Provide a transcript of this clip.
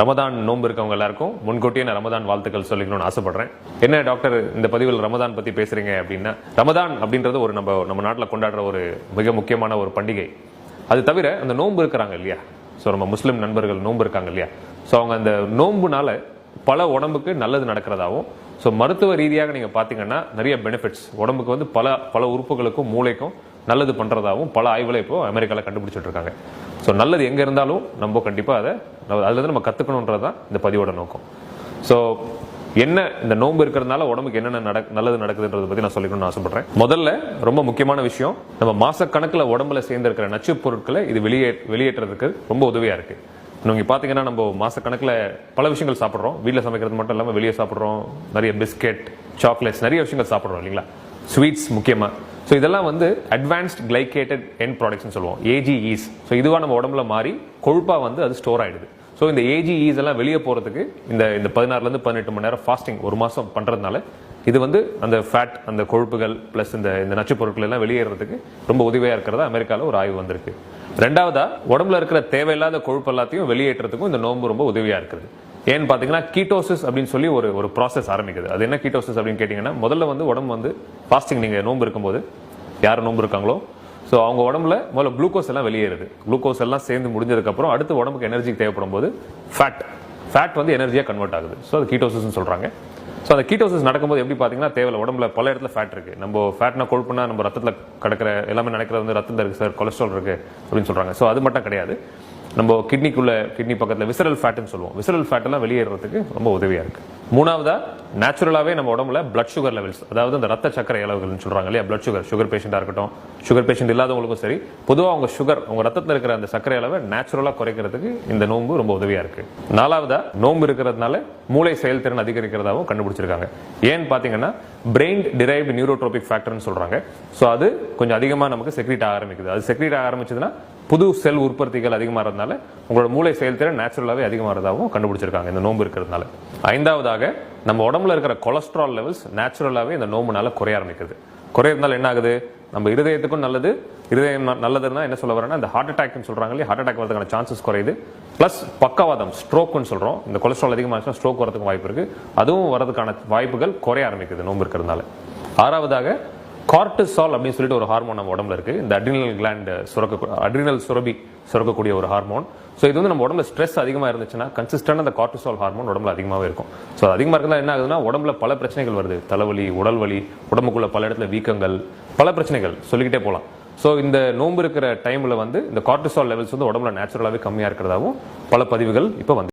ரமதான் நோன்பு இருக்கவங்க எல்லாருக்கும் முன்கூட்டியே நான் ரமதான் வாழ்த்துக்கள் சொல்லிக்கணும்னு ஆசைப்படுறேன். என்ன டாக்டர் இந்த பதிவில் ரமதான் பத்தி பேசுறீங்க அப்படின்னா, ரமதான் அப்படின்றது ஒரு நம்ம நாட்டில் கொண்டாடுற ஒரு மிக முக்கியமான ஒரு பண்டிகை. அது தவிர அந்த நோன்பு இருக்கிறாங்க இல்லையா, ஸோ நம்ம முஸ்லிம் நண்பர்கள் நோன்பு இருக்காங்க இல்லையா, ஸோ அவங்க அந்த நோன்புனால பல உடம்புக்கு நல்லது நடக்கிறதாவும், ஸோ மருத்துவ ரீதியாக நீங்க பாத்தீங்கன்னா நிறைய பெனிஃபிட்ஸ் உடம்புக்கு வந்து பல உறுப்புகளுக்கும் மூளைக்கும் நல்லது பண்றதாகவும் பல ஆய்வுகளை இப்போ அமெரிக்காவில் கண்டுபிடிச்சிட்டு இருக்காங்க. ஸோ நல்லது எங்க இருந்தாலும் நம்ம கண்டிப்பா அதுல இருந்து நம்ம கத்துக்கணும்ன்றது தான் இந்த பதிவோட நோக்கம். ஸோ என்ன இந்த நோன்பு இருக்கிறதுனால உடம்புக்கு என்னென்ன நல்லது நடக்குதுன்றதை பத்தி நான் சொல்லிக்கணும்னு ஆசைப்படுறேன். முதல்ல ரொம்ப முக்கியமான விஷயம், நம்ம மாசக்கணக்கில் உடம்புல சேர்ந்திருக்கிற நச்சு பொருட்களை இது வெளியேற்றதுக்கு ரொம்ப உதவியா இருக்கு. நீங்க பாத்தீங்கன்னா நம்ம மாசக்கணக்கில் பல விஷயங்கள் சாப்பிட்றோம், வீட்டில் சமைக்கிறது மட்டும் இல்லாமல் வெளியே சாப்பிட்றோம், நிறைய பிஸ்கெட் சாக்லேட்ஸ் நிறைய விஷயங்கள் சாப்பிட்றோம் இல்லைங்களா, ஸ்வீட்ஸ் முக்கியமா. ஸோ இதெல்லாம் வந்து அட்வான்ஸ்ட் கிளைகேட்டட் எண்ட் ப்ராடக்ட்ஸ் சொல்லுவோம், ஏஜிஇஸ். ஸோ இதுவா நம்ம உடம்புல மாறி கொழுப்பா வந்து அது ஸ்டோர் ஆயிடுது. ஸோ இந்த ஏஜிஇஸ் எல்லாம் வெளியே போறதுக்கு இந்த 16 to 18 மணி நேரம் ஃபாஸ்டிங் ஒரு மாசம் பண்றதுனால இது வந்து அந்த ஃபேட், அந்த கொழுப்புகள் பிளஸ் இந்த நச்சு பொருட்கள் எல்லாம் வெளியேறதுக்கு ரொம்ப உதவியா இருக்கிறதா அமெரிக்காவில் ஒரு ஆய்வு வந்திருக்கு. ரெண்டாவதா, உடம்புல இருக்கிற தேவையில்லாத கொழுப்பு எல்லாத்தையும் வெளியேற்றதுக்கும் இந்த நோன்பு ரொம்ப உதவியா இருக்குது. ஏன்னு பாத்தீங்கன்னா கீட்டோசிஸ் அப்படின்னு சொல்லி ஒரு ப்ராசஸ் ஆரம்பிக்குது. அது என்ன கீட்டோசிஸ் அப்படின்னு கேட்டீங்கன்னா, முதல்ல வந்து உடம்பு வந்து ஃபாஸ்டிங், நீங்க நோன்பு இருக்கும்போது யார் நோன்பு இருக்காங்களோ ஸோ அவங்க உடம்புல முதல்ல குளுக்கோஸ் எல்லாம் வெளியேறுது. குளுக்கோஸ் எல்லாம் சேர்ந்து முடிஞ்சதுக்கு அப்புறம் அடுத்து உடம்புக்கு எனர்ஜி தேவைப்படும் போது ஃபேட் வந்து எனர்ஜியா கன்வெர்ட் ஆகுது. ஸோ அது கீட்டோசிஸ் சொல்றாங்க. ஸோ அந்த கீட்டோசிஸ் நடக்கும்போது எப்படி பாத்தீங்கன்னா, தேவையில்ல உடம்புல பல இடத்துல ஃபேட் இருக்கு. நம்ம ஃபேட்னா கொழுப்புனா நம்ம ரத்தத்தில் கிடக்கிற எல்லாமே நினைக்கிறது வந்து ரத்தத்தில் இருக்கு சார், கொலஸ்ட்ரால் இருக்கு அப்படின்னு சொல்றாங்க. ஸோ அது மட்டும் கிடையாது, நம்ம கிட்னி பக்கத்தில் விசரல் ஃபேட்னு சொல்லுவோம். விசரல் ஃபேட் எல்லாம் வெளியேறதுக்கு ரொம்ப உதவியா இருக்கு. மூணாவதா, நேச்சுரலாவே நம்ம உடம்புல பிளட் சுகர் லெவல்ஸ், அதாவது அந்த ரத்த சக்கரை அளவுகள் சொல்றாங்க இல்லையா, பிளட் சுகர் பேஷண்டா இருக்கட்டும், சுகர் பேஷண்ட் இல்லாதவங்களுக்கும் சரி, பொதுவாக அவங்க ரத்தத்தில் இருக்கிற அந்த சக்கரை அளவை நேச்சுரலா குறைக்கிறதுக்கு இந்த நோன்பு ரொம்ப உதவியா இருக்கு. நாலாவதா, நோன்பு இருக்கிறதுனால மூளை செயல்திறன் அதிகரிக்கிறதாவும் கண்டுபிடிச்சிருக்காங்க. ஏன்னு பாத்தீங்கன்னா பிரெயின் டிரைவ்டு நியூரோட்ரோபிக் ஃபேக்டர்னு சொல்றாங்க. ஸோ அது கொஞ்சம் அதிகமா நமக்கு செக்ரீட் ஆக ஆரம்பிக்குது. அது செக்ரீட் ஆக ஆரம்பிச்சதுன்னா புது செல் உற்பத்திகள் அதிகமாகிறதுனால உங்களோட மூளை செயல்திறன் நேச்சுரலாவே அதிகமாகிறதாகவும் கண்டுபிடிச்சிருக்காங்க இந்த நோன்பு இருக்கிறதுனால. ஐந்தாவதாக, நம்ம உடம்புல இருக்கிற கொலஸ்ட்ரால் லெவல்ஸ் நேச்சுரலாவே இந்த நோம்புனால குறைய ஆரம்பிக்குது. குறையறதுனால என்ன ஆகுது, நம்ம இருதயத்துக்கும் நல்லது. இருதயம் நல்லதுன்னா என்ன சொல்ல வரேன்னா, இந்த ஹார்ட் அட்டாக்னு சொல்றாங்க இல்லையா, ஹார்ட் அட்டாக் வரதுக்கான சான்சஸ் குறையுது. பிளஸ் பக்கவாதம், ஸ்ட்ரோக்னு சொல்றோம், இந்த கொலஸ்ட்ரால் அதிகமாக ஸ்ட்ரோக் வரதுக்கு வாய்ப்பு இருக்கு. அதுவும் வரதுக்கான வாய்ப்புகள் குறைய ஆரம்பிக்குது நோம்பு இருக்கிறதுனால. ஆறாவதாக, கார்டிசால் அப்படின்னு சொல்லிட்டு ஒரு ஹார்மோன் நம்ம உடம்புல இருக்கு. இந்த அட்ரினல் சுரபி சுரக்கக்கூடிய ஒரு ஹார்மோன். ஸோ இது வந்து நம்ம உடம்புல ஸ்ட்ரெஸ் அதிகமாக இருந்துச்சுன்னா கன்சிஸ்டன்ட் அந்த கார்டிசால் ஹார்மோன் உடம்புல அதிகமாகவே இருக்கும். ஸோ அதிகமாக இருக்கிறதா என்ன ஆகுதுன்னா, உடம்புல பல பிரச்சனைகள் வருது, தலைவலி, உடல் வலி, உடம்புக்குள்ள பல இடத்துல வீக்கங்கள், பல பிரச்சனைகள் சொல்லிக்கிட்டே போகலாம். ஸோ இந்த நோன்பு இருக்கிற டைம்ல வந்து இந்த கார்டிசால் லெவல்ஸ் வந்து உடம்புல நேச்சுரலாவே கம்மியா இருக்கிறதாவும் பல பதிவுகள் இப்போ வந்து